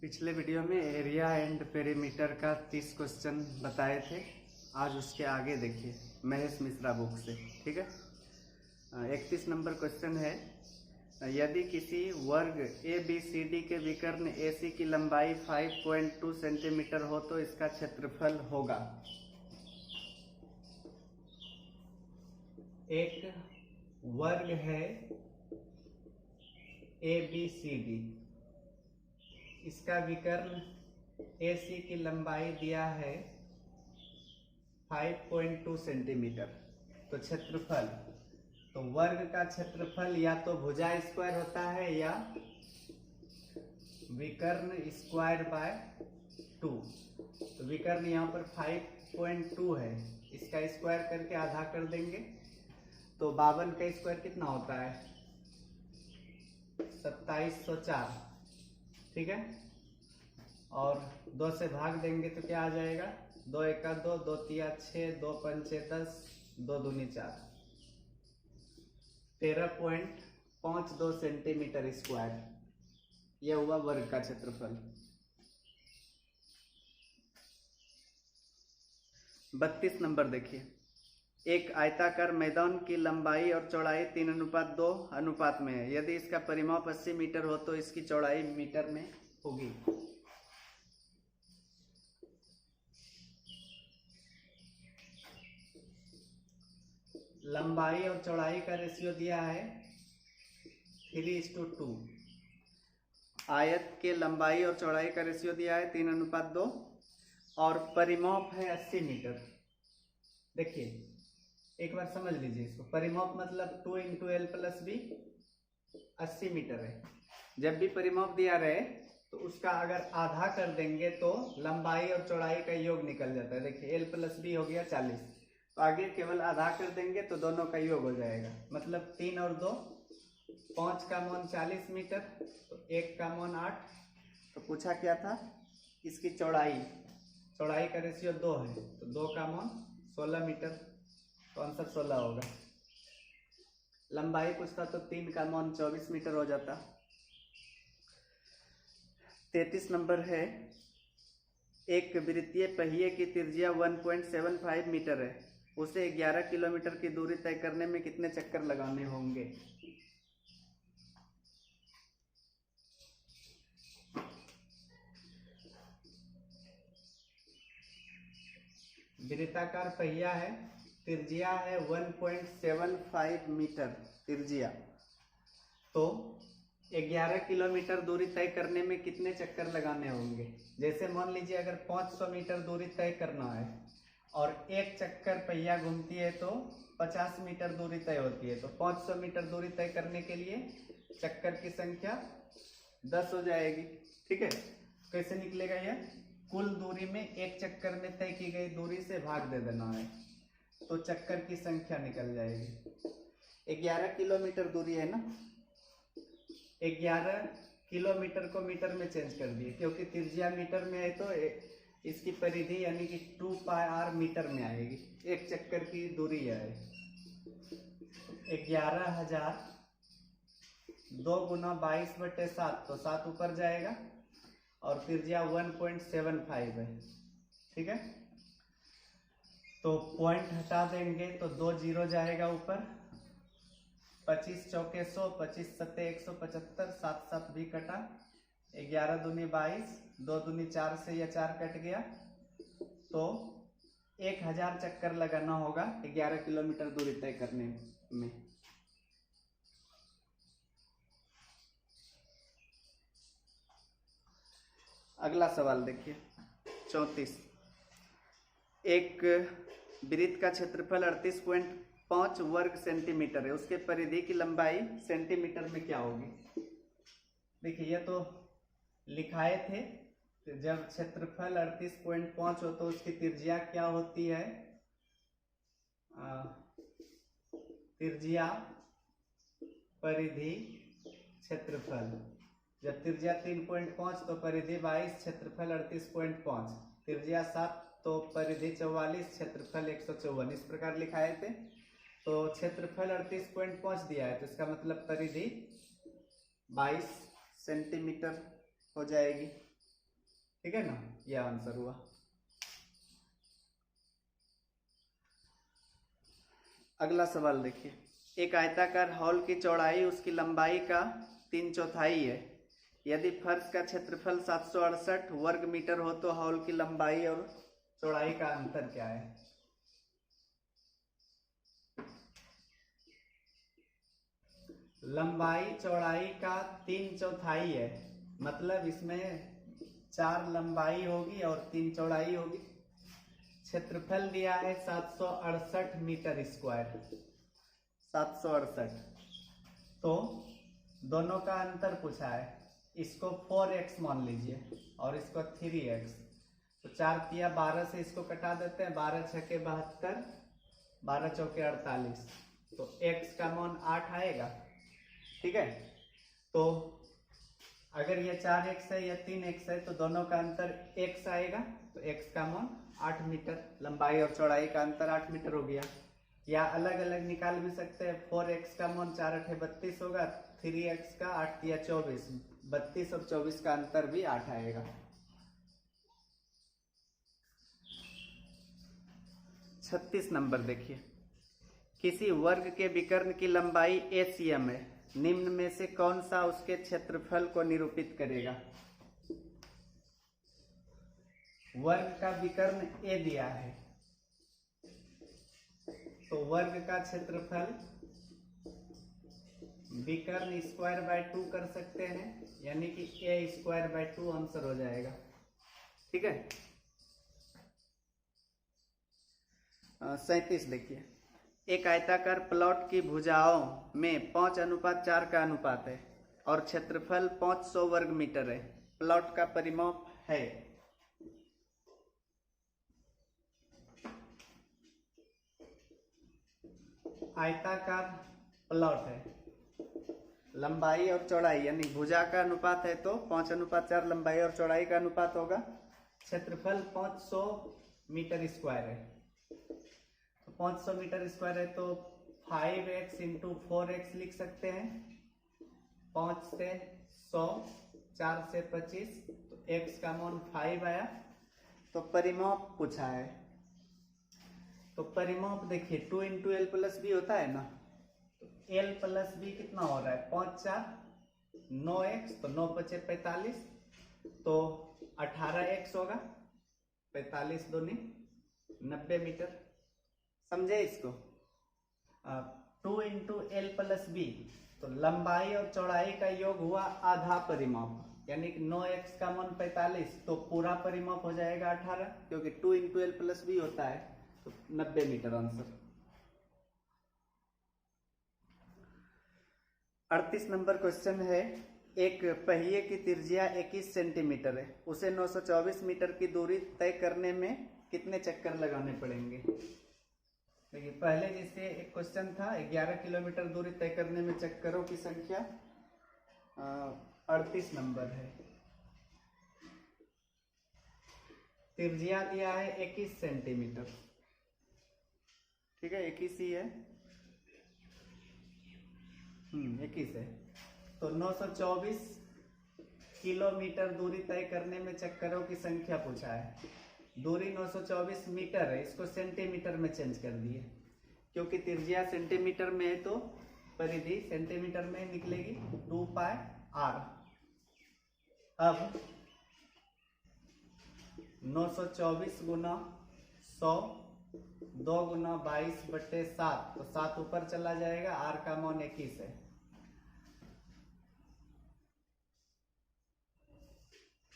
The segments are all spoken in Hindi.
पिछले वीडियो में एरिया एंड पेरीमीटर का 30 क्वेश्चन बताए थे। आज उसके आगे देखिए महेश मिश्रा बुक से। ठीक है, 31 नंबर क्वेश्चन है, यदि किसी वर्ग ए बी सी डी के विकर्ण ए सी की लंबाई 5.2 सेंटीमीटर हो तो इसका क्षेत्रफल होगा। एक वर्ग है ए बी सी डी, इसका विकर्ण ए सी की लंबाई दिया है 5.2 सेंटीमीटर। तो क्षेत्रफल, तो वर्ग का क्षेत्रफल या तो भुजा स्क्वायर होता है या विकर्ण स्क्वायर बाय 2। तो विकर्ण यहाँ पर 5.2 है, इसका स्क्वायर करके आधा कर देंगे तो 52 का स्क्वायर कितना होता है 2704। ठीक है, और 2 से भाग देंगे तो क्या आ जाएगा, 2 एका 2, 2 तिया 6, 2 पंचे 10, 2 दूनी 4, 13.52 सेंटीमीटर स्क्वायर। यह हुआ वर्ग का क्षेत्रफल। 32 नंबर देखिए, एक आयताकार मैदान की लंबाई और चौड़ाई 3:2 अनुपात में है। यदि इसका परिमाप 80 मीटर हो तो इसकी चौड़ाई मीटर में होगी। लंबाई और चौड़ाई का रेशियो दिया है 3:2। आयत के लंबाई और चौड़ाई का रेशियो दिया है 3:2 और परिमाप है 80 मीटर। देखिए एक बार समझ लीजिए इसको, परिमाप मतलब 2 × L + B 80 मीटर है। जब भी परिमाप दिया रहे तो उसका अगर आधा कर देंगे तो लंबाई और चौड़ाई का योग निकल जाता है। देखिए L + B हो गया 40, तो आगे केवल आधा कर देंगे तो दोनों का योग हो जाएगा। मतलब 3 और 2 5 का मान 40 मीटर, तो 1 का मान 8। तो पूछा क्या था, इसकी चौड़ाई का रेशियो 2 है, तो 2 का मान 16 मीटर, तो आंसर 16 होगा। लंबाई पूछता तो 3 का मान 24 मीटर हो जाता। 33 नंबर है, एक वृत्तीय पहिए की त्रिज्या 1.75 मीटर है, उसे 11 किलोमीटर की दूरी तय करने में कितने चक्कर लगाने होंगे। वृत्ताकार पहिया है, त्रिज्या है 1.75 मीटर त्रिज्या, तो 11 किलोमीटर दूरी तय करने में कितने चक्कर लगाने होंगे। जैसे मान लीजिए अगर 500 मीटर दूरी तय करना है और एक चक्कर पहिया घूमती है तो 50 मीटर दूरी तय होती है, तो 500 मीटर दूरी तय करने के लिए चक्कर की संख्या 10 हो जाएगी। ठीक है, कैसे निकलेगा यह, कुल दूरी में एक चक्कर में तय की गई दूरी से भाग दे देना है तो चक्कर की संख्या निकल जाएगी। 11 किलोमीटर दूरी है ना, 11 किलोमीटर को मीटर में चेंज कर दिए क्योंकि त्रिज्या मीटर में है तो इसकी परिधि यानी कि 2πr मीटर में आएगी। एक चक्कर की दूरी है 11,000, 2 × 22/7, तो 7 ऊपर जाएगा और त्रिज्या 1.75 है। ठीक है, तो पॉइंट हटा देंगे तो 2 जीरो जाएगा ऊपर, 25 चौके 100, 25 सत्ते 175, 7 7 भी कटा, 11 दूनी 22, 2 दूनी 4 से यह 4 कट गया, तो 1000 चक्कर लगाना होगा 11 किलोमीटर दूरी तय करने में। अगला सवाल देखिए 34, एक वृत्त का क्षेत्रफल 38.5 वर्ग सेंटीमीटर है, उसके परिधि की लंबाई सेंटीमीटर में क्या होगी। देखिए ये तो लिखाए थे, तो जब क्षेत्रफल 38.5 हो तो उसकी त्रिज्या क्या होती है, त्रिज्या परिधि क्षेत्रफल। जब त्रिज्या 3.5 तो परिधि 22, क्षेत्रफल 38.5, त्रिज्या 7 तो परिधि 44, क्षेत्रफल 154। इस प्रकार लिखाए थे। तो क्षेत्रफल 38.5 दिया है तो इसका मतलब परिधि 22 सेंटीमीटर हो जाएगी। ठीक है ना, यह आंसर हुआ। अगला सवाल देखिए, एक आयताकार हॉल की चौड़ाई उसकी लंबाई का 3/4 है। यदि फर्श का क्षेत्रफल 768 वर्ग मीटर हो तो हॉल की लंबाई और चौड़ाई का अंतर क्या है? लंबाई चौड़ाई का 3/4 है, मतलब इसमें 4 लंबाई होगी और 3 चौड़ाई होगी। क्षेत्रफल दिया है 768 मीटर स्क्वायर, 768। तो दोनों का अंतर पूछा है, इसको 4x मान लीजिए और इसको 3x। तो 4 तिया 12 से इसको कटा देते हैं, 12 छके 72, 12 चौके 48। तो x का मान 8 आएगा। ठीक है, तो अगर ये 4x है या 3x है तो दोनों का अंतर x आएगा, तो x का मान 8 मीटर, लंबाई और चौड़ाई का अंतर 8 मीटर हो गया। या अलग अलग निकाल भी सकते हैं, 4x का मान 4 8 32 होगा, 3x का 8 तिया 24, 32 और 24 का अंतर भी 8 आएगा। 36 नंबर देखिए, किसी वर्ग के विकर्ण की लंबाई ACM है, निम्न में से कौन सा उसके क्षेत्रफल को निरूपित करेगा? वर्ग का विकर्ण A दिया है, तो वर्ग का क्षेत्रफल विकर्ण स्क्वायर बाय 2 कर सकते हैं, यानी कि A स्क्वायर बाय 2 आंसर हो जाएगा। ठीक है। 37 देखिए, एक आयताकार प्लॉट की भुजाओं में 5:4 का अनुपात है और क्षेत्रफल 500 वर्ग मीटर है। प्लॉट का परिमाप है। आयताकार प्लॉट है, लंबाई और चौड़ाई यानी भुजा का अनुपात है तो 5:4 लंबाई और चौड़ाई का अनुपात होगा। क्षेत्रफल 500 मीटर स्क्वायर है, तो 500 मीटर स्क्वायर है तो 5x इंटू 4x लिख सकते हैं। 5 से 100, 4 से 25, तो x का मान 5 आया। तो परिमाप पूछा है, तो परिमाप देखिए 2 इंटू एल प्लस बी होता है ना, तो एल प्लस बी कितना हो रहा है, 5 4 9x, तो 9 5 45, तो 18x होगा, 45 दूनी 90 मीटर। समझे इसको? 2 इंटू एल प्लस बी, तो लंबाई और चौड़ाई का योग हुआ आधा परिमाप, यानी कि 9x का मान 45, तो पूरा परिमाप हो जाएगा 18, क्योंकि 2 इंटू एल प्लस बी होता है, तो 90 मीटर आंसर। 38 नंबर क्वेश्चन है, एक पहिए की त्रिज्या 21 सेंटीमीटर है, उसे 924 मीटर की दूरी तय करने में कितने चक्कर लगाने पड़ेंगे? देखिए, पहले जैसे एक क्वेश्चन था 11 किलोमीटर दूरी तय करने में चक्करों की संख्या, 38 नंबर है। त्रिज्या दिया है 21 सेंटीमीटर, ठीक है, 21 ही है, 21 है, तो 924 किलोमीटर दूरी तय करने में चक्करों की संख्या पूछा है। दूरी 924 मीटर है, इसको सेंटीमीटर में चेंज कर दिए, क्योंकि त्रिज्या सेंटीमीटर में है तो परिधि सेंटीमीटर में निकलेगी, 2πr। अब 924 गुना 100, 2 गुना 22/7, तो 7 ऊपर चला जाएगा, r का मान 21 है।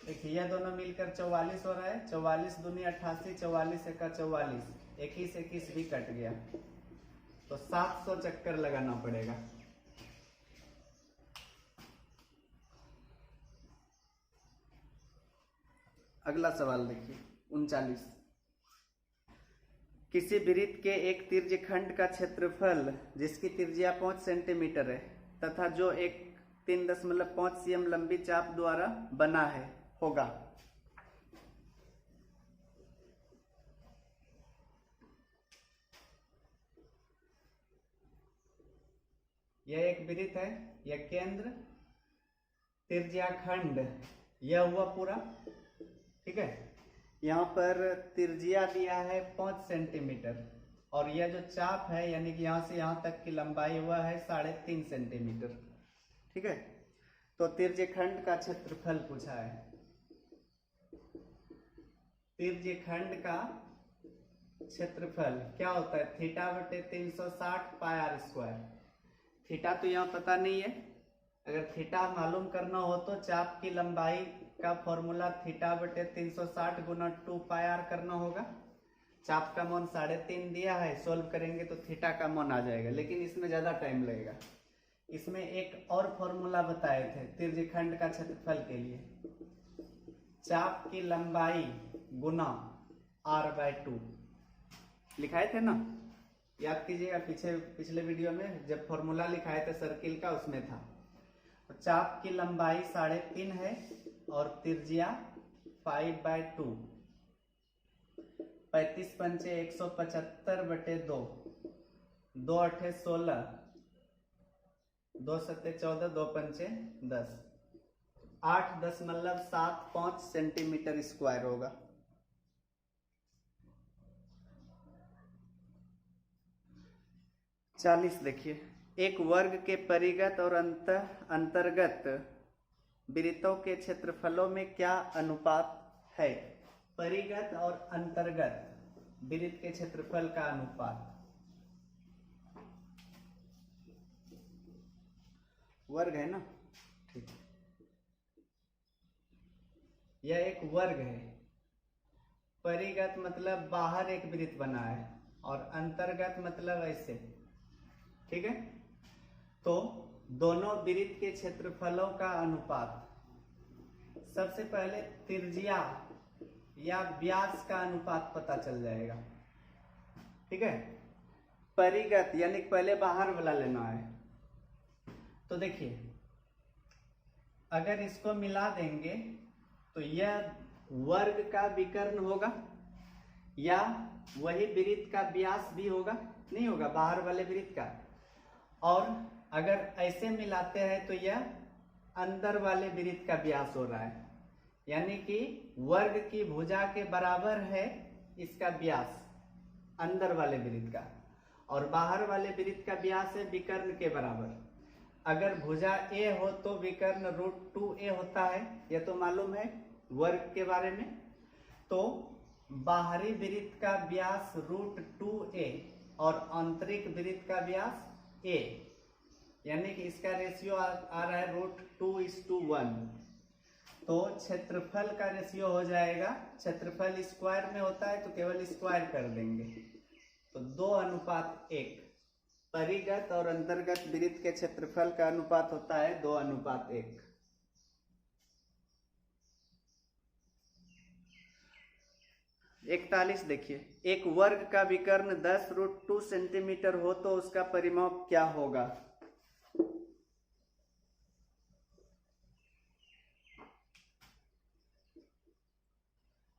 देखिए, यह दोनों मिलकर 44 हो रहा है, 44 दूनी 88, 44 एका 44, 21 21 भी कट गया, तो 700 चक्कर लगाना पड़ेगा। अगला सवाल देखिए, 39, किसी वृत्त के एक तिर्यखंड का क्षेत्रफल जिसकी त्रिज्या 5 सेंटीमीटर है तथा जो एक 3.5 cm लंबी चाप द्वारा बना है होगा। यह एक वृत्त है, यह केंद्र, त्रिज्याखंड यह हुआ पूरा, ठीक है। यहाँ पर त्रिज्या दिया है 5 सेंटीमीटर और यह जो चाप है यानी कि यहाँ से यहाँ तक की लंबाई हुआ है 3.5 सेंटीमीटर। ठीक है, तो तिर्यखंड का क्षेत्रफल पूछा है। तिर्यखंड का क्षेत्रफल क्या होता है? थीटा बटे 360 पाई आर स्क्वायर। थीटा तो यहाँ पता नहीं है, अगर थीटा मालूम करना हो तो चाप की लंबाई का फॉर्मूला थीटा बटे 360 गुना 2 पाई आर करना होगा। चाप का मान 3.5 दिया है, सोल्व करेंगे तो थीटा का मान आ जाएगा, लेकिन इसमें ज्यादा टाइम लगेगा। इसमें एक और फॉर्मूला बताए थे तिर्यखंड का क्षेत्रफल के लिए, चाप की लंबाई गुना r/2 लिखाए थे ना, याद कीजिएगा। पिछले वीडियो में जब फॉर्मूला लिखाए थे सर्किल का, उसमें था। तो चाप की लंबाई 3.5 है और त्रिज्या 5/2। 35 पंचे 175 बटे 2, 2 8 16, 2 7 14, 2 पंचे 10, 8.75 सेंटीमीटर स्क्वायर होगा। चालीस देखिए, एक वर्ग के परिगत और अंतर्गत वृत्तों के क्षेत्रफलों में क्या अनुपात है? परिगत और अंतर्गत वृत्त के क्षेत्रफल का अनुपात। वर्ग है ना, ठीक। यह एक वर्ग है। परिगत मतलब बाहर एक वृत्त बना है और अंतर्गत मतलब ऐसे, ठीक है। तो दोनों वृत्त के क्षेत्रफलों का अनुपात, सबसे पहले त्रिज्या या व्यास का अनुपात पता चल जाएगा। ठीक है, परिगत यानी पहले बाहर वाला लेना है। तो देखिए, अगर इसको मिला देंगे तो यह वर्ग का विकर्ण होगा या वही वृत्त का व्यास भी होगा, नहीं होगा, बाहर वाले वृत्त का। और अगर ऐसे मिलाते हैं तो यह अंदर वाले वृत्त का व्यास हो रहा है, यानी कि वर्ग की भुजा के बराबर है इसका व्यास अंदर वाले वृत्त का, और बाहर वाले वृत्त का व्यास है विकर्ण के बराबर। अगर भुजा ए हो तो विकर्ण √2a होता है, यह तो मालूम है वर्ग के बारे में। तो बाहरी वृत्त का व्यास √2a और आंतरिक वृत्त का व्यास a, यानी कि इसका रेशियो आ रहा है √2:1। तो क्षेत्रफल का रेशियो हो जाएगा, क्षेत्रफल स्क्वायर में होता है तो केवल स्क्वायर कर देंगे, तो 2:1। परिगत और अंतर्गत वृत्त के क्षेत्रफल का अनुपात होता है 2:1। इकतालीस देखिए, एक वर्ग का विकर्ण 10√2 सेंटीमीटर हो तो उसका परिमाप क्या होगा?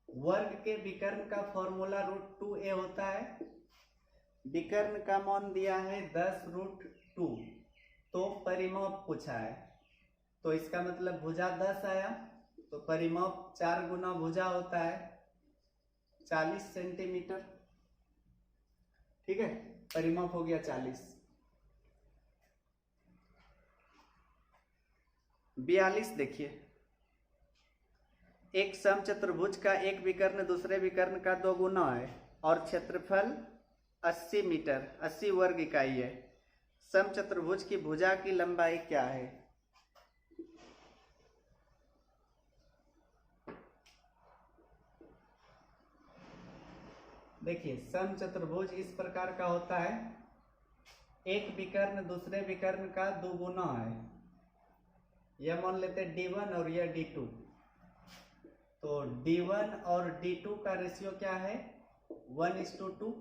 वर्ग के विकर्ण का फॉर्मूला √2a होता है। विकर्ण का मान दिया है 10√2, तो परिमाप पूछा है, तो इसका मतलब भुजा 10 आया, तो परिमाप 4 गुना भुजा होता है 40 सेंटीमीटर। ठीक है, परिमाप हो गया 40। 42 देखिए, एक समचतुर्भुज का एक विकर्ण दूसरे विकर्ण का 2 गुना है और क्षेत्रफल 80 मीटर 80 वर्ग इकाई है। समचतुर्भुज की भुजा की लंबाई क्या है? देखिए, समचतुर्भुज इस प्रकार का होता है, एक विकर्ण दूसरे विकर्ण का 2 गुना है। यह मान लेते हैं D1 और यह D2, तो D1 और D2 का रेशियो क्या है? 1:2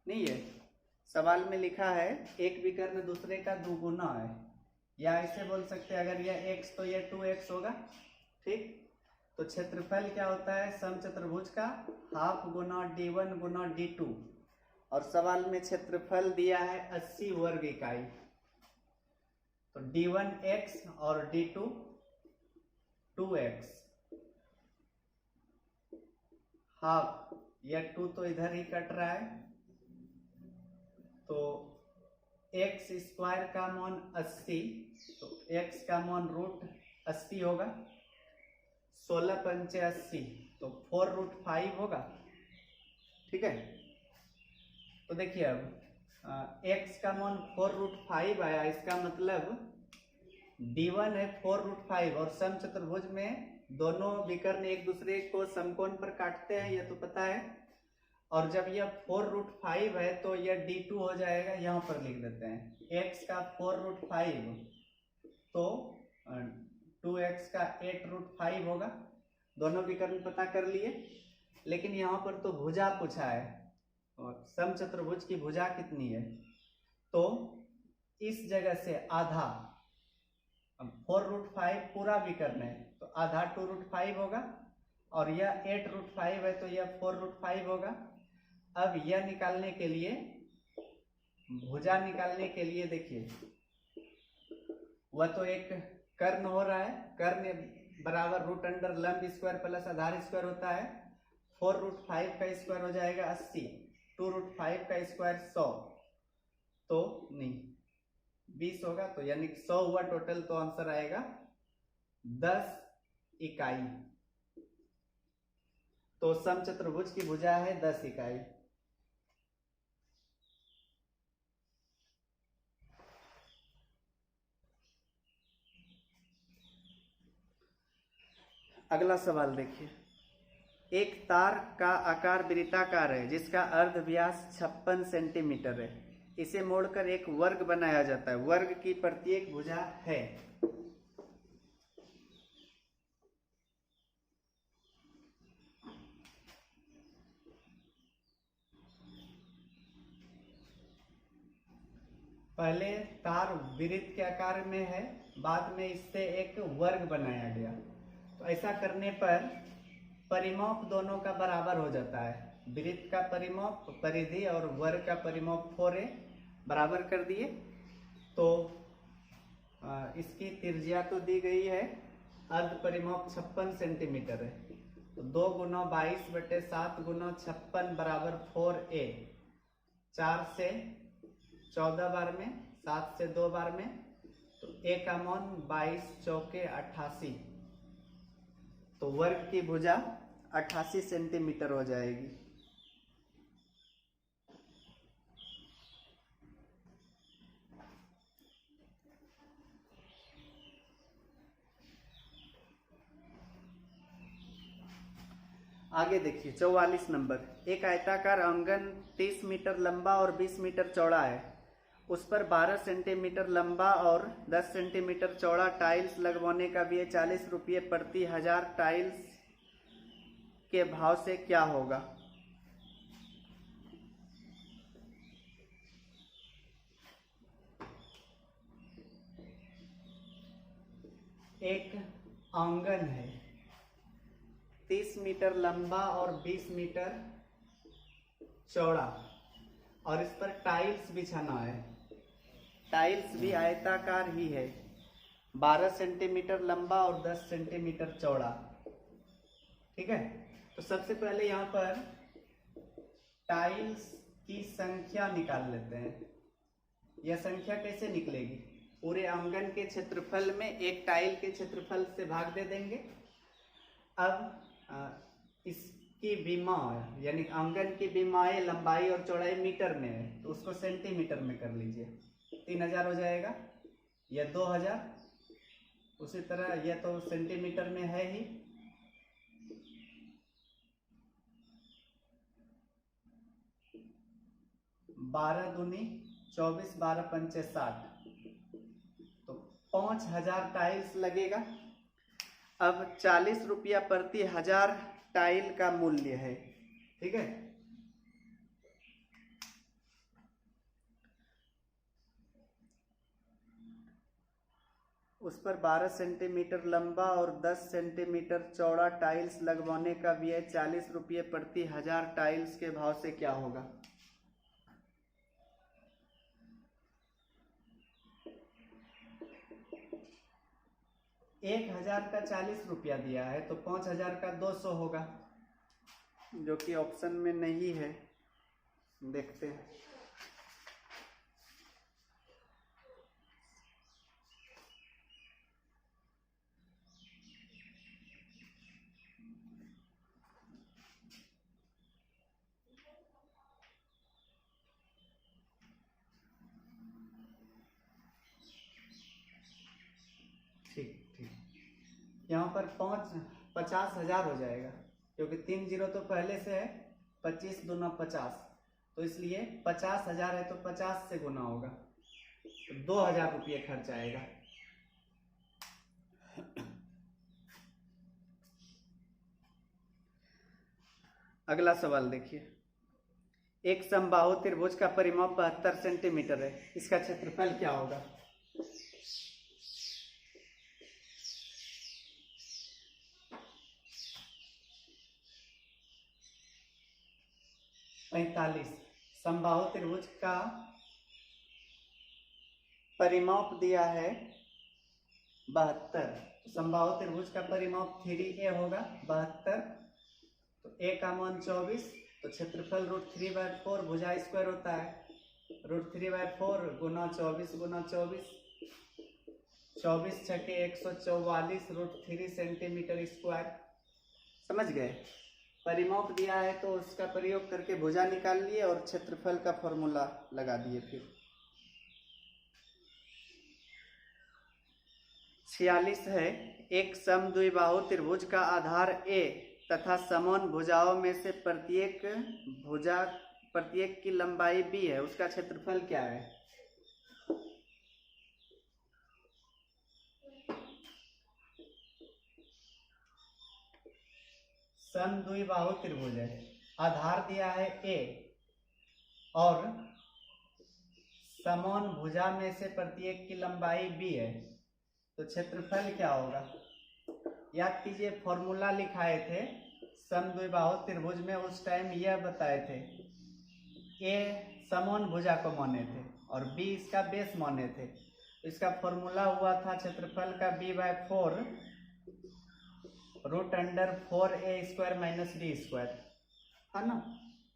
नहीं है, सवाल में लिखा है एक विकर्ण दूसरे का 2 गुना है, या ऐसे बोल सकते हैं अगर यह x तो यह 2x होगा। ठीक, तो क्षेत्रफल क्या होता है समचतुर्भुज का? हाफ गुना D1 गुना D2, और सवाल में क्षेत्रफल दिया है 80 वर्ग इकाई, तो D1 x और D2 2x। हाफ, या 2 तो इधर ही कट रहा है, तो एक्स स्क्वायर का मान 80, तो एक्स का मान √80 होगा। 16 पंचे 80, तो 4√5 होगा। ठीक है, तो देखिए अब एक्स का मान 4√5 आया, इसका मतलब D1 है 4√5, और समचतुर्भुज में दोनों विकर्ण एक दूसरे को समकोण पर काटते हैं, ये तो पता है। और जब यह 4√5 है तो यह D2 हो जाएगा, यहां पर लिख देते हैं x का 4√5, तो 2x का 8√5 होगा। दोनों विकर्ण पता कर लिए, लेकिन यहाँ पर तो भुजा पूछा है, और समचतुर्भुज की भुजा कितनी है, तो इस जगह से आधा, 4√5 पूरा विकर्ण है तो आधा 2√5 होगा, और यह 8√5 है तो यह 4√5 होगा। अब यह निकालने के लिए, भुजा निकालने के लिए देखिए, वह तो एक कर्ण हो रहा है, कर्ण बराबर √ लंब स्क्वायर प्लस आधार स्क्वायर होता है। 4√5 का स्क्वायर हो जाएगा 80, 2√5 का स्क्वायर 100, तो नहीं 20 होगा, तो यानी 100 हुआ टोटल, तो आंसर आएगा 10 इकाई। तो समचतुर्भुज की भुजा है 10 इकाई। अगला सवाल देखिए, एक तार का आकार वृत्ताकार है जिसका अर्ध व्यास 56 सेंटीमीटर है, इसे मोड़कर एक वर्ग बनाया जाता है, वर्ग की प्रत्येक भुजा है। पहले तार वृत्त के आकार में है, बाद में इससे एक वर्ग बनाया गया, तो ऐसा करने पर परिमाप दोनों का बराबर हो जाता है। वृत्त का परिमाप परिधि और वर्ग का परिमाप 4a बराबर कर दिए, तो इसकी त्रिज्या तो दी गई है, अर्ध परिमाप 56 सेंटीमीटर है, तो 2 गुना 22/7 गुना 56 बराबर 4a। 4 से 14 बार में, 7 से 2 बार में, तो a का मान 22 चौके 88, तो वर्ग की भुजा 88 सेंटीमीटर हो जाएगी। आगे देखिए 44 नंबर, एक आयताकार आंगन 30 मीटर लंबा और 20 मीटर चौड़ा है, उस पर 12 सेंटीमीटर लंबा और 10 सेंटीमीटर चौड़ा टाइल्स लगवाने का व्यय 40 रुपये प्रति 1000 टाइल्स के भाव से क्या होगा। एक आंगन है 30 मीटर लंबा और 20 मीटर चौड़ा, और इस पर टाइल्स बिछाना है, टाइल्स भी आयताकार ही है, 12 सेंटीमीटर लंबा और 10 सेंटीमीटर चौड़ा। ठीक है, तो सबसे पहले यहाँ पर टाइल्स की संख्या निकाल लेते हैं। यह संख्या कैसे निकलेगी, पूरे आंगन के क्षेत्रफल में एक टाइल के क्षेत्रफल से भाग दे देंगे। अब इसकी विमा यानी आंगन की विमाएं लंबाई और चौड़ाई मीटर में है, तो उसको सेंटीमीटर में कर लीजिए, 3000 हो जाएगा, यह 2000, उसी तरह यह तो सेंटीमीटर में है ही, बारह दूनी 24, 12 पंचे 60, तो 5000 टाइल्स लगेगा। अब 40 रुपया प्रति 1000 टाइल का मूल्य है। ठीक है, उस पर 12 सेंटीमीटर लंबा और 10 सेंटीमीटर चौड़ा टाइल्स लगवाने का व्यय 40 रुपये प्रति 1000 टाइल्स के भाव से क्या होगा। एक 1000 का 40 रुपया दिया है, तो 5000 का 200 होगा, जो कि ऑप्शन में नहीं है, देखते हैं। ठीक ठीक, यहाँ पर 50,000 हो जाएगा, क्योंकि 3 जीरो तो पहले से है। 25 दूना 50, तो इसलिए 50,000 है तो 50 से गुना होगा, तो 2,000 रुपये खर्च आएगा। अगला सवाल देखिए, एक समबाहु त्रिभुज का परिमाप 72 सेंटीमीटर है, इसका क्षेत्रफल क्या होगा? समबाहु त्रिभुज का परिमाप दिया है 72, तो समबाहु त्रिभुज का परिमाप 3a होगा 72, तो a का मान 24, तो क्षेत्रफल √3/4 भुजा स्क्वायर होता है, √3/4 गुना 24 गुना 24, 24 छके 144 √3 सेंटीमीटर स्क्वायर। समझ गए? परिमाप दिया है तो उसका प्रयोग करके भुजा निकाल लिए और क्षेत्रफल का फॉर्मूला लगा दिए। फिर 46 है, एक समद्विबाहु त्रिभुज का आधार A तथा समान भुजाओं में से प्रत्येक की लंबाई B है, उसका क्षेत्रफल क्या है? समद्विबाहु त्रिभुज है, आधार दिया है A और समान भुजा में से प्रत्येक की लंबाई B है, तो क्षेत्रफल क्या होगा? याद कीजिए, फॉर्मूला लिखाए थे समद्विबाहु त्रिभुज में, उस टाइम यह बताए थे A समान भुजा को माने थे और B इसका बेस माने थे, तो इसका फॉर्मूला हुआ था क्षेत्रफल का B/4 √4a² - d², है ना,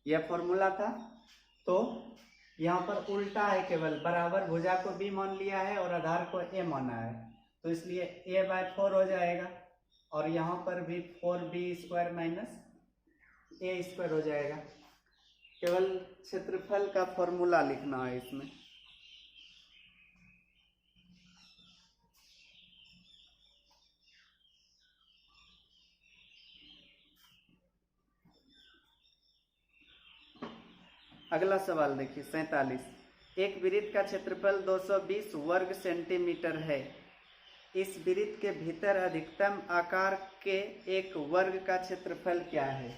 यह फॉर्मूला था। तो यहाँ पर उल्टा है, केवल बराबर भुजा को B मान लिया है और आधार को A माना है, तो इसलिए a/4 हो जाएगा और यहाँ पर भी 4b² - a² हो जाएगा। केवल क्षेत्रफल का फॉर्मूला लिखना है इसमें। अगला सवाल देखिए 47, एक वृत्त का क्षेत्रफल 220 वर्ग सेंटीमीटर है, इस वृत्त के भीतर अधिकतम आकार के एक वर्ग का क्षेत्रफल क्या है?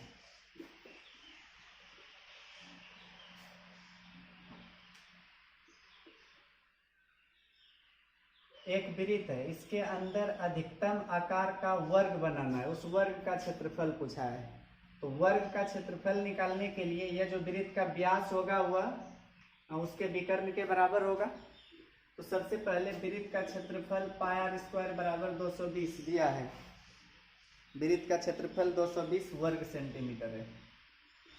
एक वृत्त है, इसके अंदर अधिकतम आकार का वर्ग बनाना है, उस वर्ग का क्षेत्रफल पूछा है। तो वर्ग का क्षेत्रफल निकालने के लिए यह जो वृत्त का व्यास होगा वह उसके विकर्ण के बराबर होगा। तो सबसे पहले वृत्त का क्षेत्रफल πr² = 220 दिया है, वृत्त का क्षेत्रफल 220 वर्ग सेंटीमीटर है,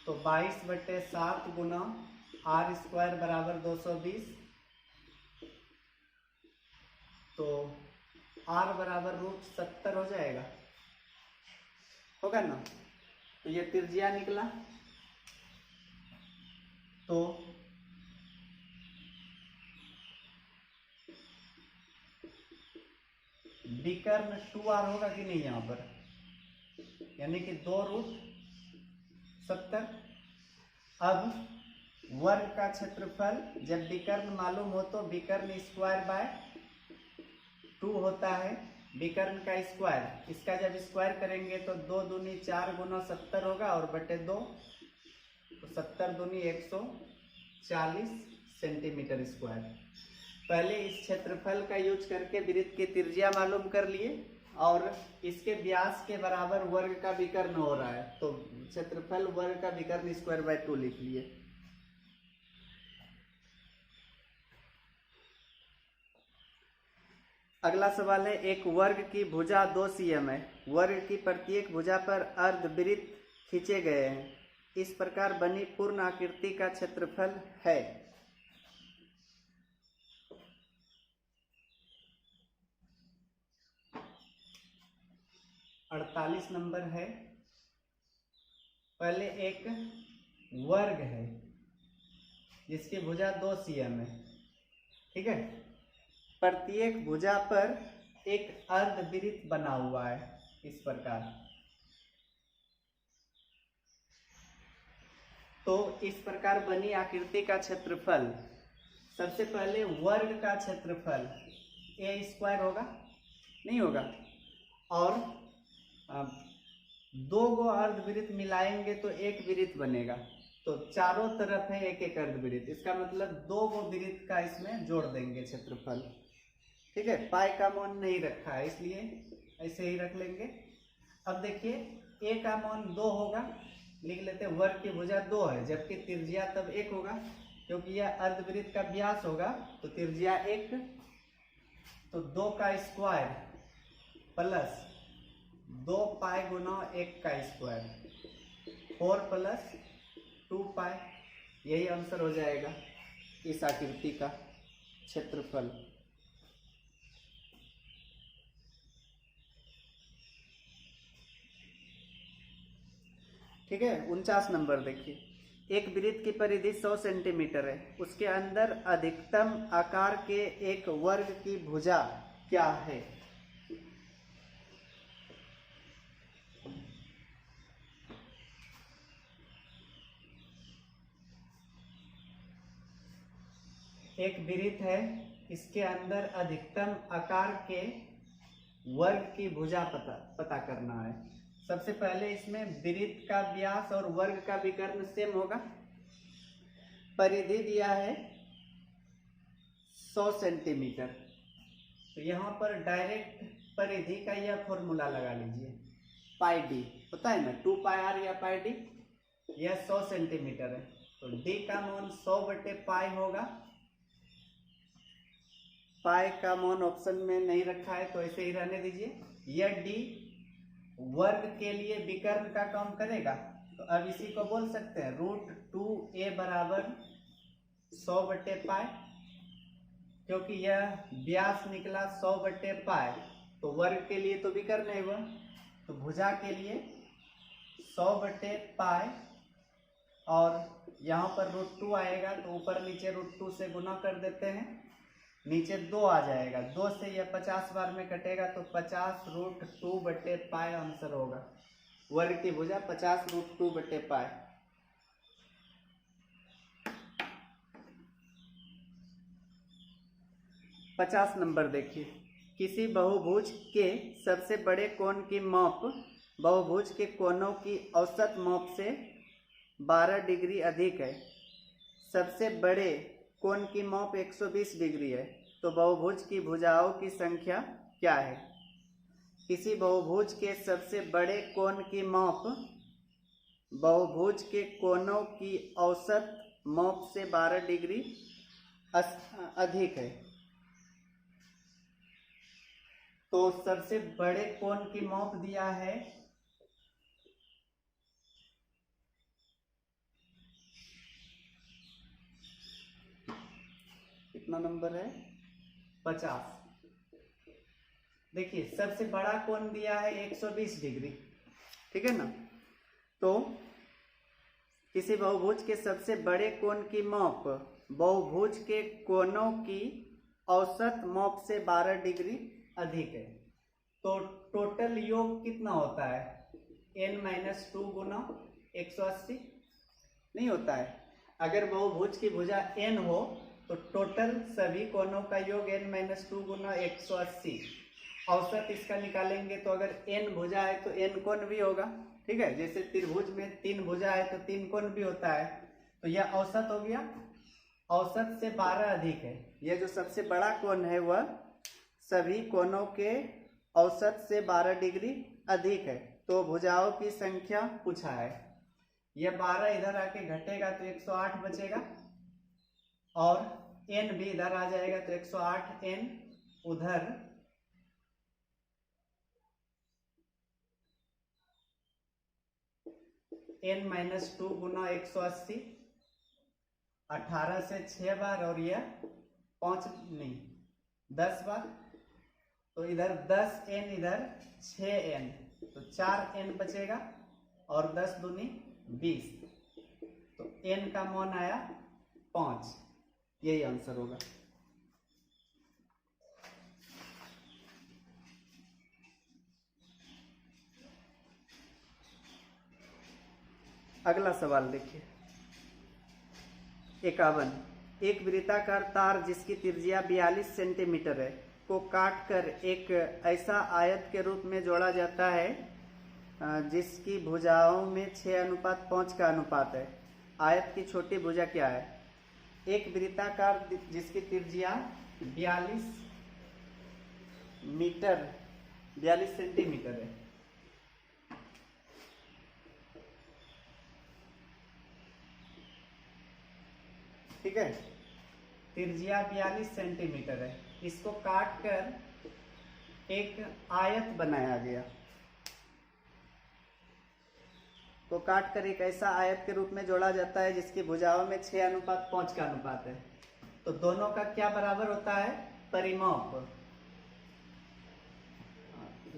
तो 22/7 गुना r² = 220, तो r बराबर √70 हो जाएगा, होगा ना। तो ये त्रिज्या निकला, तो विकर्ण 2r होगा कि नहीं यहाँ पर, यानी कि 2√70। अब वर्ग का क्षेत्रफल जब विकर्ण मालूम हो तो विकर्ण ²/2 होता है, विकर्ण का स्क्वायर, इसका जब स्क्वायर करेंगे तो 2 दूनी 4 गुना 70 होगा और बटे 2, तो 70 दूनी 140 सेंटीमीटर स्क्वायर। पहले इस क्षेत्रफल का यूज करके वृत्त की त्रिज्या मालूम कर लिए और इसके व्यास के बराबर वर्ग का विकर्ण हो रहा है, तो क्षेत्रफल वर्ग का विकर्ण ²/2 लिख लिए। अगला सवाल है, एक वर्ग की भुजा 2 cm है, वर्ग की प्रत्येक भुजा पर अर्धवृत्त खींचे गए हैं। इस प्रकार बनी पूर्ण आकृति का क्षेत्रफल है। 48 नंबर है। पहले एक वर्ग है जिसकी भुजा 2 cm है, ठीक है। प्रत्येक भुजा पर एक अर्धवृत्त बना हुआ है इस प्रकार। तो इस प्रकार बनी आकृति का क्षेत्रफल, सबसे पहले वर्ग का क्षेत्रफल a² होगा, नहीं होगा, और 2 गो अर्धवृत्त मिलाएंगे तो एक वृत्त बनेगा। तो चारों तरफ है एक एक अर्धवृत्त, इसका मतलब 2 गो वृत्त का इसमें जोड़ देंगे क्षेत्रफल, ठीक है। पाई का मान नहीं रखा है इसलिए ऐसे ही रख लेंगे। अब देखिए a का मान 2 होगा, लिख लेते हैं। वर्ग की भुजा 2 है, जबकि त्रिज्या तब 1 होगा क्योंकि यह अर्धवृत्त का व्यास होगा, तो त्रिज्या 1। तो 2 का स्क्वायर प्लस 2 पाई गुना 1 का स्क्वायर, 4 प्लस 2 पाई, यही आंसर हो जाएगा इस आकृति का क्षेत्रफल। ठीक है। 49 नंबर देखिए, एक वृत्त की परिधि 100 सेंटीमीटर है, उसके अंदर अधिकतम आकार के एक वर्ग की भुजा क्या है? एक वृत्त है, इसके अंदर अधिकतम आकार के वर्ग की भुजा पता करना है। सबसे पहले इसमें वृत्त का व्यास और वर्ग का विकर्ण सेम होगा। परिधि दिया है 100 सेंटीमीटर, तो यहाँ पर डायरेक्ट परिधि का यह फॉर्मूला लगा लीजिए, पाई डी होता है ना, 2 पाई आर या पाई डी। यह 100 सेंटीमीटर है, तो डी का मान 100/पाई होगा। पाई का मान ऑप्शन में नहीं रखा है तो ऐसे ही रहने दीजिए। यह डी वर्ग के लिए विकर्ण का काम करेगा, तो अब इसी को बोल सकते हैं √2a बराबर 100/पाई, क्योंकि यह व्यास निकला 100/पाई, तो वर्ग के लिए तो विकर्ण है वह, तो भुजा के लिए 100/पाई, और यहाँ पर √2 आएगा तो ऊपर नीचे √2 से गुना कर देते हैं, नीचे 2 आ जाएगा, 2 से यह 50 बार में कटेगा तो 50√2/पाई आंसर होगा। वर्ग की भुजा 50√2/पाई। पचास नंबर देखिए, किसी बहुभुज के सबसे बड़े कोण की माप बहुभुज के कोणों की औसत माप से 12 डिग्री अधिक है। सबसे बड़े कोण की माप 120 डिग्री है, तो बहुभुज की भुजाओं की संख्या क्या है? किसी बहुभुज के सबसे बड़े कोण की माप बहुभुज के कोणों की औसत माप से 12 डिग्री अधिक है। तो सबसे बड़े कोण की माप दिया है कितना नंबर है? 50। देखिए सबसे बड़ा कोण दिया है 120 डिग्री, ठीक है ना। तो किसी बहुभुज के सबसे बड़े कोण की माप बहुभुज के कोणों की औसत माप से 12 डिग्री अधिक है। तो टोटल योग कितना होता है? n-2 गुना 180 नहीं होता है। अगर बहुभुज की भुजा n हो तो टोटल सभी कोणों का योग n-2 गुना 180। औसत इसका निकालेंगे तो अगर n भुजा है तो n कोण भी होगा, ठीक है। जैसे त्रिभुज में 3 भुजा है तो 3 कोण भी होता है, तो यह औसत हो गया, औसत से 12 अधिक है। यह जो सबसे बड़ा कोण है वह सभी कोणों के औसत से 12 डिग्री अधिक है। तो भुजाओं की संख्या पूछा है, यह 12 इधर आके घटेगा तो 108 बचेगा, और n भी इधर आ जाएगा तो 108 n उधर, n-2 गुना 180, 18 से 6 बार और यह 5 नहीं 10 बार, तो इधर 10n इधर 6n, तो 4n बचेगा और 10 दूनी 20, तो n का मान आया 5, यही आंसर होगा। अगला सवाल देखिए 51, एक वृत्ताकार तार जिसकी त्रिज्या 42 सेंटीमीटर है को काटकर एक ऐसा आयत के रूप में जोड़ा जाता है जिसकी भुजाओं में 6:5 का अनुपात है। आयत की छोटी भुजा क्या है? एक वृत्ताकार जिसकी त्रिज्या 42 सेंटीमीटर है, ठीक है, त्रिज्या 42 सेंटीमीटर है, इसको काट कर एक आयत बनाया गया, को काट कर एक ऐसा आयत के रूप में जोड़ा जाता है जिसकी भुजाओं में 6:5 का अनुपात है। तो दोनों का क्या बराबर होता है? परिमाप।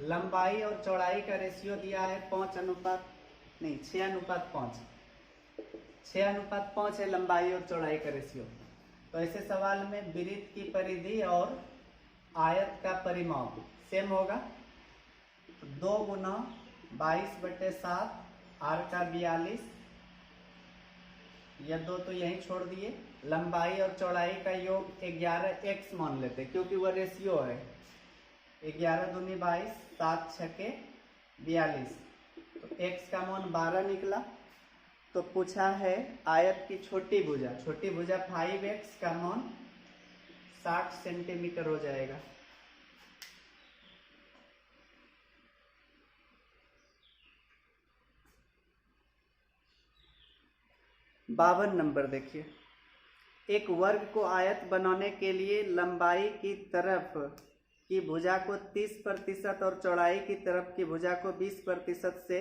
लंबाई और चौड़ाई का रेशियो दिया है 6:5, 6:5 है लंबाई और चौड़ाई का रेशियो। तो ऐसे सवाल में वृत्त की परिधि और आयत का परिमाप सेम होगा, 2 गुना 22/7 r का 42, यह 2 तो यहीं छोड़ दिए, लंबाई और चौड़ाई का योग 11x मान लेते क्योंकि वह रेशियो है, 11 दूनी 22, 7 छके 42, तो x का मान 12 निकला। तो पूछा है आयत की छोटी भुजा 5x का मान 60 सेंटीमीटर हो जाएगा। बावन नंबर देखिए, एक वर्ग को आयत बनाने के लिए लंबाई की तरफ की भुजा को 30% और चौड़ाई की तरफ की भुजा को 20% से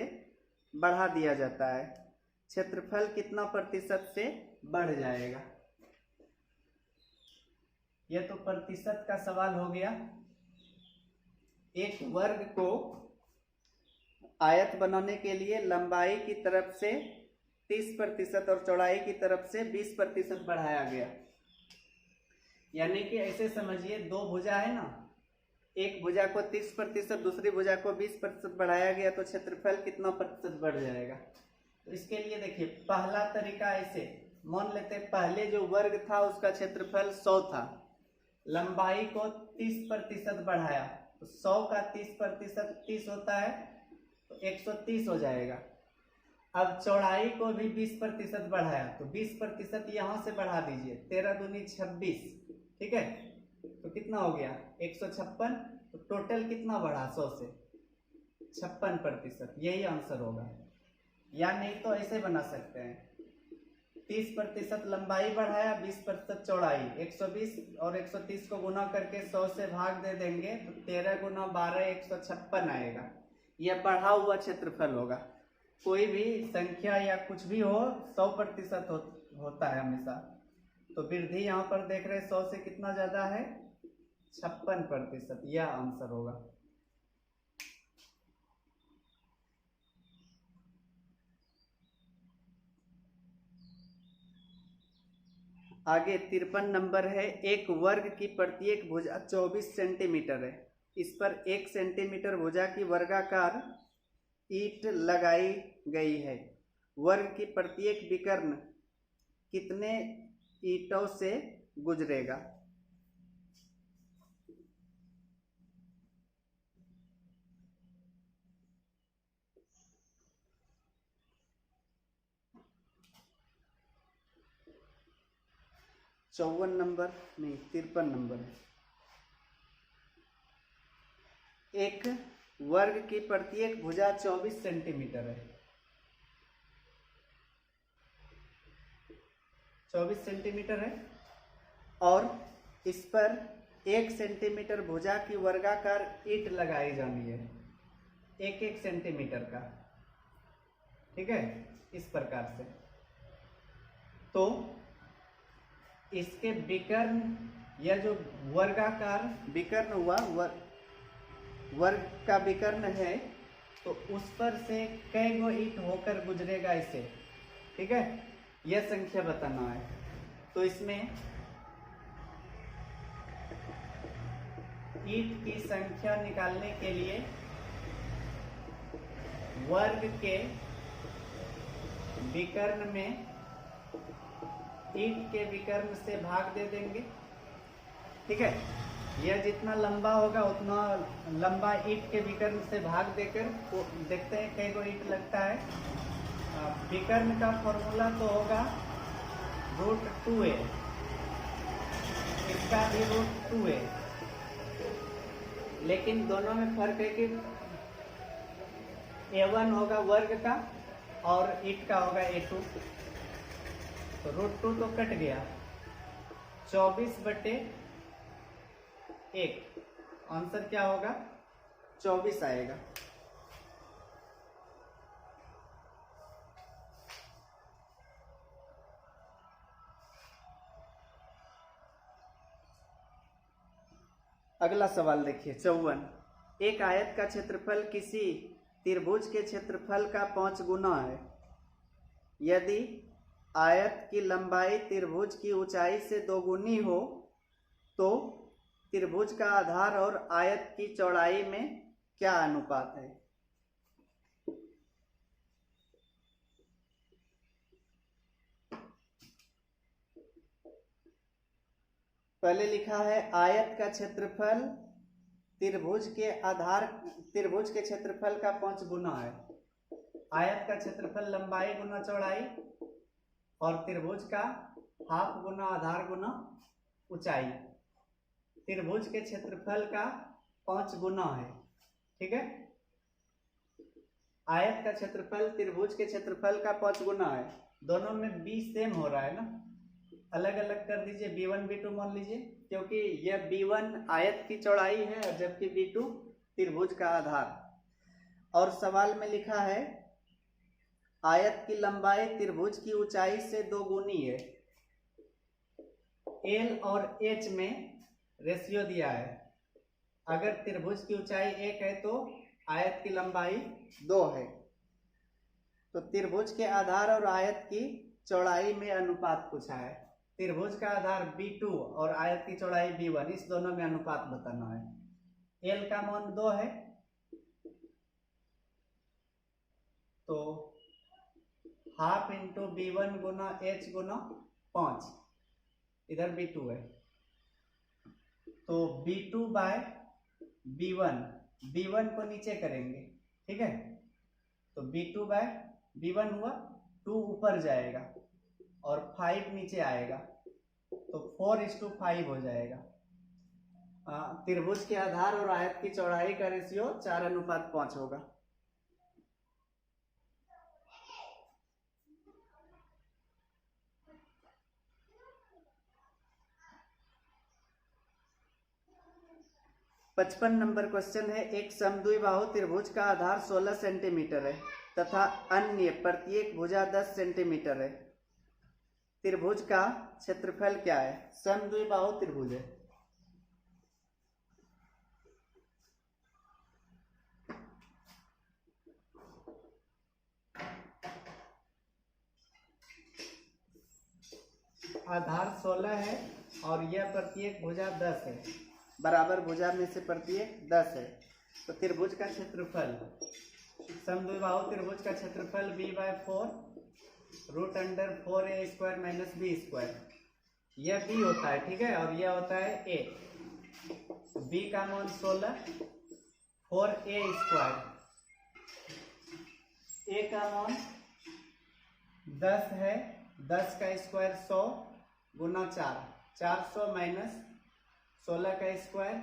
बढ़ा दिया जाता है, क्षेत्रफल कितना प्रतिशत से बढ़ जाएगा? यह तो प्रतिशत का सवाल हो गया। एक वर्ग को आयत बनाने के लिए लंबाई की तरफ से 30% और चौड़ाई की तरफ से 20% बढ़ाया गया, यानी कि ऐसे समझिए दो भुजा है ना, एक भुजा को 30%, दूसरी भुजा को 20% बढ़ाया गया, तो क्षेत्रफल कितना प्रतिशत बढ़ जाएगा? तो इसके लिए देखिए पहला तरीका ऐसे मान लेते, पहले जो वर्ग था उसका क्षेत्रफल 100 था, लंबाई को 30% बढ़ाया, तो 100 का 30% 30 होता है, तो 130 हो जाएगा। अब चौड़ाई को भी 20% बढ़ाया, तो 20% यहां से बढ़ा दीजिए, 13 दूनी 26, ठीक है, तो कितना हो गया? 156। तो टोटल कितना बढ़ा? 100 से 56%, यही आंसर होगा। या नहीं तो ऐसे बना सकते हैं, 30% लंबाई बढ़ाया, 20% चौड़ाई, 120 और 130 को गुना करके 100 से भाग दे देंगे, तो 13 गुना 12 156 आएगा। यह बढ़ा हुआ क्षेत्रफल होगा। कोई भी संख्या या कुछ भी हो 100% होता है हमेशा। तो वृद्धि यहाँ पर देख रहे 100 से कितना ज्यादा है? 56%, यह आंसर होगा। आगे 53 नंबर है, एक वर्ग की प्रत्येक भुजा 24 सेंटीमीटर है, इस पर 1 सेंटीमीटर भुजा की वर्गाकार ईंट लगाई गई है, वर्ग की प्रत्येक विकर्ण कितने ईंटों से गुजरेगा? चौवन नंबर नहीं 53 नंबर है। एक वर्ग की प्रत्येक भुजा 24 सेंटीमीटर है, 24 सेंटीमीटर है, और इस पर 1 सेंटीमीटर भुजा की वर्गाकार ईंट लगाई जानी है, 1-1 सेंटीमीटर का, ठीक है। इस प्रकार से। तो इसके विकर्ण या जो वर्गाकार विकर्ण हुआ, वर्ग का विकर्ण है, तो उस पर से कई गो ईंट होकर गुजरेगा इसे, ठीक है, यह संख्या बताना है। तो इसमें ईंट की संख्या निकालने के लिए वर्ग के विकर्ण में ईंट के विकर्ण से भाग दे देंगे, ठीक है। यह जितना लंबा होगा उतना लंबा ईंट के विकर्ण से भाग देकर देखते हैं कई गो ईंट लगता है। विकर्ण का फॉर्मूला तो होगा √2a, इसका भी √2a, लेकिन दोनों में फर्क है कि a1 होगा वर्ग का और ईंट का होगा a2। तो √2 तो कट गया, 24/1, आंसर क्या होगा 24 आएगा। अगला सवाल देखिए 54। एक आयत का क्षेत्रफल किसी त्रिभुज के क्षेत्रफल का 5 गुना है। यदि आयत की लंबाई त्रिभुज की ऊंचाई से 2 गुनी हो तो त्रिभुज का आधार और आयत की चौड़ाई में क्या अनुपात है। पहले लिखा है आयत का क्षेत्रफल त्रिभुज के क्षेत्रफल का 5 गुना है। आयत का क्षेत्रफल लंबाई गुना चौड़ाई और त्रिभुज का हाफ गुना आधार गुना ऊंचाई। त्रिभुज के क्षेत्रफल का 5 गुना है, ठीक है। आयत का क्षेत्रफल त्रिभुज के क्षेत्रफल का 5 गुना है। दोनों में b सेम हो रहा है ना, अलग अलग कर दीजिए, b1 b2 मान लीजिए, क्योंकि यह b1 आयत की चौड़ाई है जबकि b2 त्रिभुज का आधार। और सवाल में लिखा है आयत की लंबाई त्रिभुज की ऊंचाई से 2 गुनी है। L और H में रेशियो दिया है। अगर त्रिभुज की ऊंचाई 1 है तो आयत की लंबाई 2 है। तो त्रिभुज के आधार और आयत की चौड़ाई में अनुपात पूछा है। त्रिभुज का आधार b2 और आयत की चौड़ाई b1, इस दोनों में अनुपात बताना है। L का मान 2 है तो हाफ इंटू b1 गुना h गुना 5, इधर b2 है तो b2/b1 को नीचे करेंगे, ठीक है। तो b2/b1 हुआ, 2 ऊपर जाएगा और 5 नीचे आएगा तो 4:5 हो जाएगा। त्रिभुज के आधार और आयत की चौड़ाई का रेशियो 4:5 होगा। पचपन नंबर क्वेश्चन है। एक समद्विबाहु त्रिभुज का आधार 16 सेंटीमीटर है तथा अन्य प्रत्येक भुजा 10 सेंटीमीटर है। त्रिभुज का क्षेत्रफल क्या है। समद्विबाहु त्रिभुज है। आधार 16 है और यह प्रत्येक भुजा 10 है, बराबर भुजा में से प्रत्येक 10 है। तो त्रिभुज का क्षेत्रफल, समद्विबाहु त्रिभुज का क्षेत्रफल b/4 √4a² - b²। यह b होता है, ठीक है, और यह होता है a। b का मान 16, 4a², a का मान 10 है, 10 का स्क्वायर 100 गुना 4, 400 माइनस 16 का स्क्वायर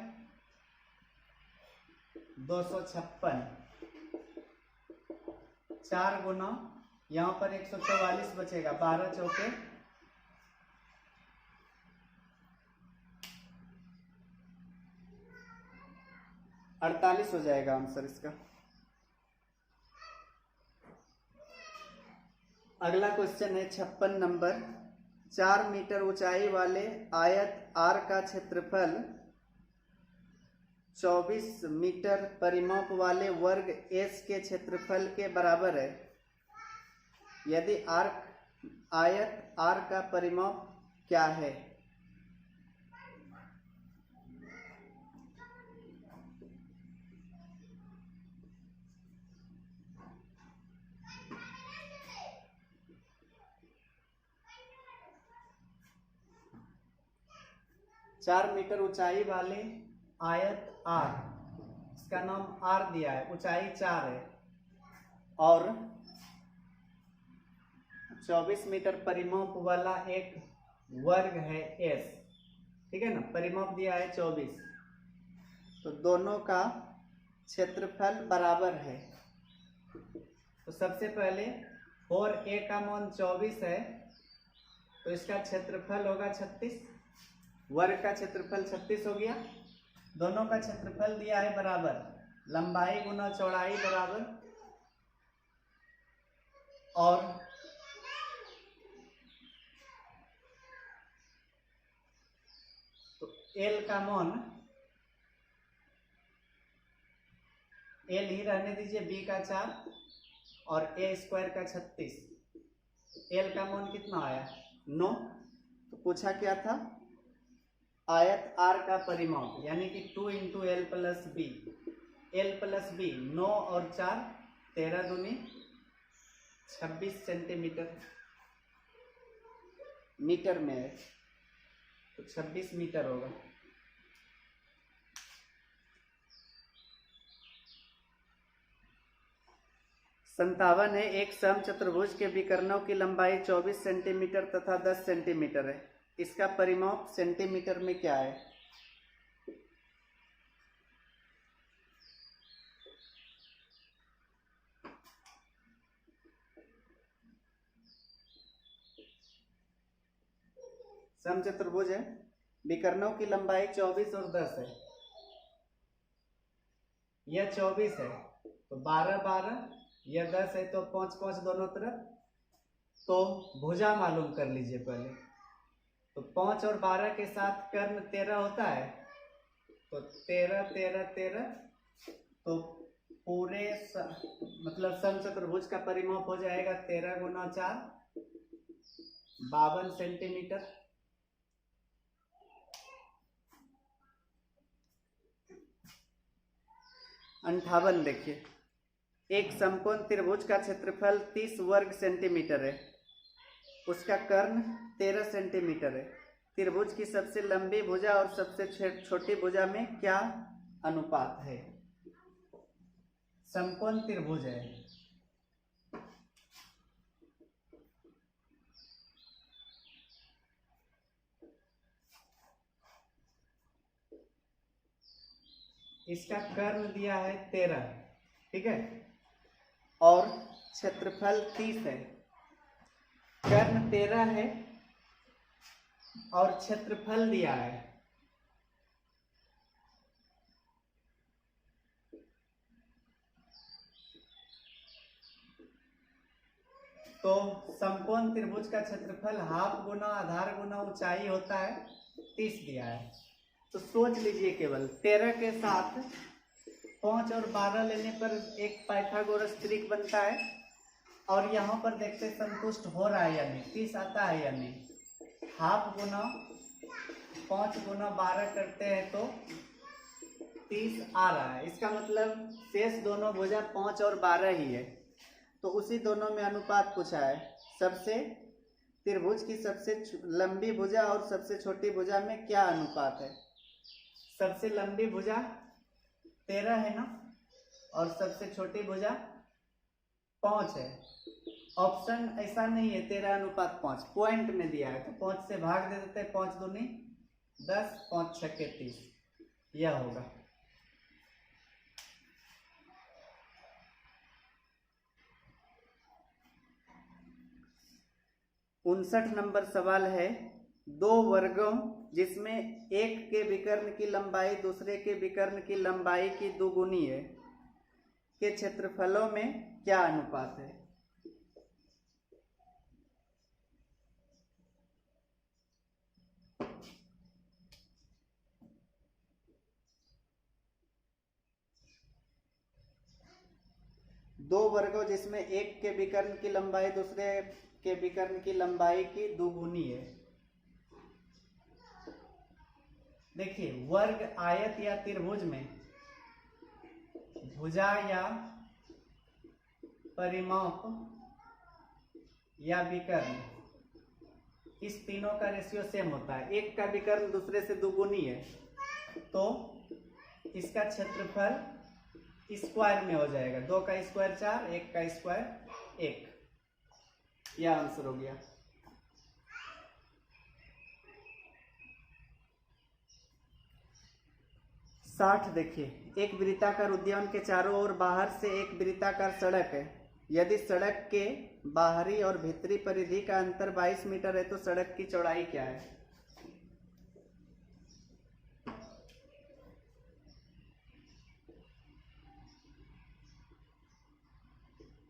256, 4 गुना यहाँ पर 144 बचेगा, 12 चौके 48 हो जाएगा आंसर इसका। अगला क्वेश्चन है 56 नंबर। 4 मीटर ऊंचाई वाले आयत आर का क्षेत्रफल 24 मीटर परिमाप वाले वर्ग एस के क्षेत्रफल के बराबर है यदि आयत आर का परिमाप क्या है। चार मीटर ऊंचाई वाले आयत आर, इसका नाम आर दिया है, ऊंचाई 4 है और 24 मीटर परिमाप वाला एक वर्ग है एस, ठीक है ना। परिमाप दिया है 24, तो दोनों का क्षेत्रफल बराबर है। तो सबसे पहले 4a का मान 24 है तो इसका क्षेत्रफल होगा 36, वर्ग का क्षेत्रफल 36 हो गया। दोनों का क्षेत्रफल दिया है बराबर, लंबाई गुना चौड़ाई बराबर, और तो एल का मान, एल ही रहने दीजिए, बी का 4 और ए स्क्वायर का 36। एल का मान कितना आया 9। तो पूछा क्या था, आयत आर का परिमाप यानी कि 2 into L plus B, L plus B 9 और 4 13 दूनी 26 सेंटीमीटर, मीटर में है तो 26 मीटर होगा। संतावन है, एक समचतुर्भुज के विकर्णों की लंबाई 24 सेंटीमीटर तथा 10 सेंटीमीटर है, इसका परिमाप सेंटीमीटर में क्या है। समचतुर्भुज है, विकर्णों की लंबाई 24 और 10 है, यह 24 है तो 12 12, यह 10 है तो 5 5 दोनों तरफ, तो भुजा मालूम कर लीजिए पहले। तो 5 और 12 के साथ कर्ण 13 होता है, तो 13 13 13, तो पूरे मतलब समचतुर्भुज का परिमाप हो जाएगा 13 गुना 4 52 सेंटीमीटर। अंठावन देखिए, एक समकोण त्रिभुज का क्षेत्रफल 30 वर्ग सेंटीमीटर है, उसका कर्ण 13 सेंटीमीटर है। त्रिभुज की सबसे लंबी भुजा और सबसे छोटी भुजा में क्या अनुपात है। समकोण त्रिभुज है, इसका कर्ण दिया है 13, ठीक है, और क्षेत्रफल 30 है। कर्ण 13 है और क्षेत्रफल दिया है, तो समकोण त्रिभुज का क्षेत्रफल हाफ गुना आधार गुना ऊंचाई होता है, 30 दिया है। तो सोच लीजिए केवल 13 के साथ 5 और 12 लेने पर एक पाइथागोरस त्रिक बनता है, और यहाँ पर देखते संतुष्ट हो रहा है या नहीं, 30 आता है या नहीं। हाफ गुना 5 गुना 12 करते हैं तो 30 आ रहा है, इसका मतलब शेष दोनों भुजा 5 और 12 ही है। तो उसी दोनों में अनुपात पूछा है, सबसे त्रिभुज की सबसे लंबी भुजा और सबसे छोटी भुजा में क्या अनुपात है। सबसे लंबी भुजा 13 है ना, और सबसे छोटी भुजा 5 है। ऑप्शन ऐसा नहीं है 13 अनुपात 5, पॉइंट में दिया है तो 5 से भाग दे देते हैं, 5 दूनी 10, 5 छक्के 30, यह होगा। उनसठ नंबर सवाल है, दो वर्गों जिसमें एक के विकर्ण की लंबाई दूसरे के विकर्ण की लंबाई की दोगुनी है के क्षेत्रफलों में क्या अनुपात है। दो वर्गों जिसमें एक के विकर्ण की लंबाई दूसरे के विकर्ण की लंबाई की दुगुनी है। देखिए, वर्ग आयत या त्रिभुज में भुजा या परिमाप या विकर्ण, इस तीनों का रेशियो सेम होता है। एक का विकर्ण दूसरे से दुगुनी है तो इसका क्षेत्रफल स्क्वायर में हो जाएगा। 2 का स्क्वायर 4, 1 का स्क्वायर 1। यह आंसर हो गया। साठ देखिए, एक वृत्ताकार उद्यान के चारों ओर बाहर से एक वृत्ताकार सड़क है। यदि सड़क के बाहरी और भीतरी परिधि का अंतर 22 मीटर है तो सड़क की चौड़ाई क्या है?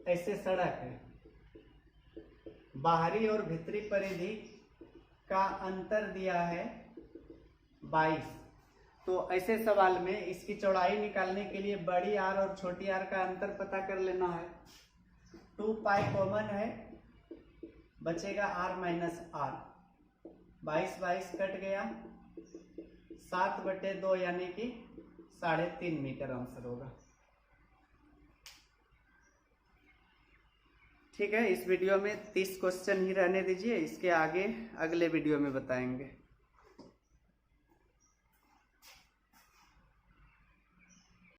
ऐसे सड़क है, बाहरी और भीतरी परिधि का अंतर दिया है 22। तो ऐसे सवाल में इसकी चौड़ाई निकालने के लिए बड़ी आर और छोटी आर का अंतर पता कर लेना है। 2 पाई कॉमन है, बचेगा आर माइनस आर। 22 कट गया, 7/2 यानी कि 3.5 मीटर आंसर होगा। ठीक है, इस वीडियो में 30 क्वेश्चन ही रहने दीजिए, इसके आगे अगले वीडियो में बताएंगे।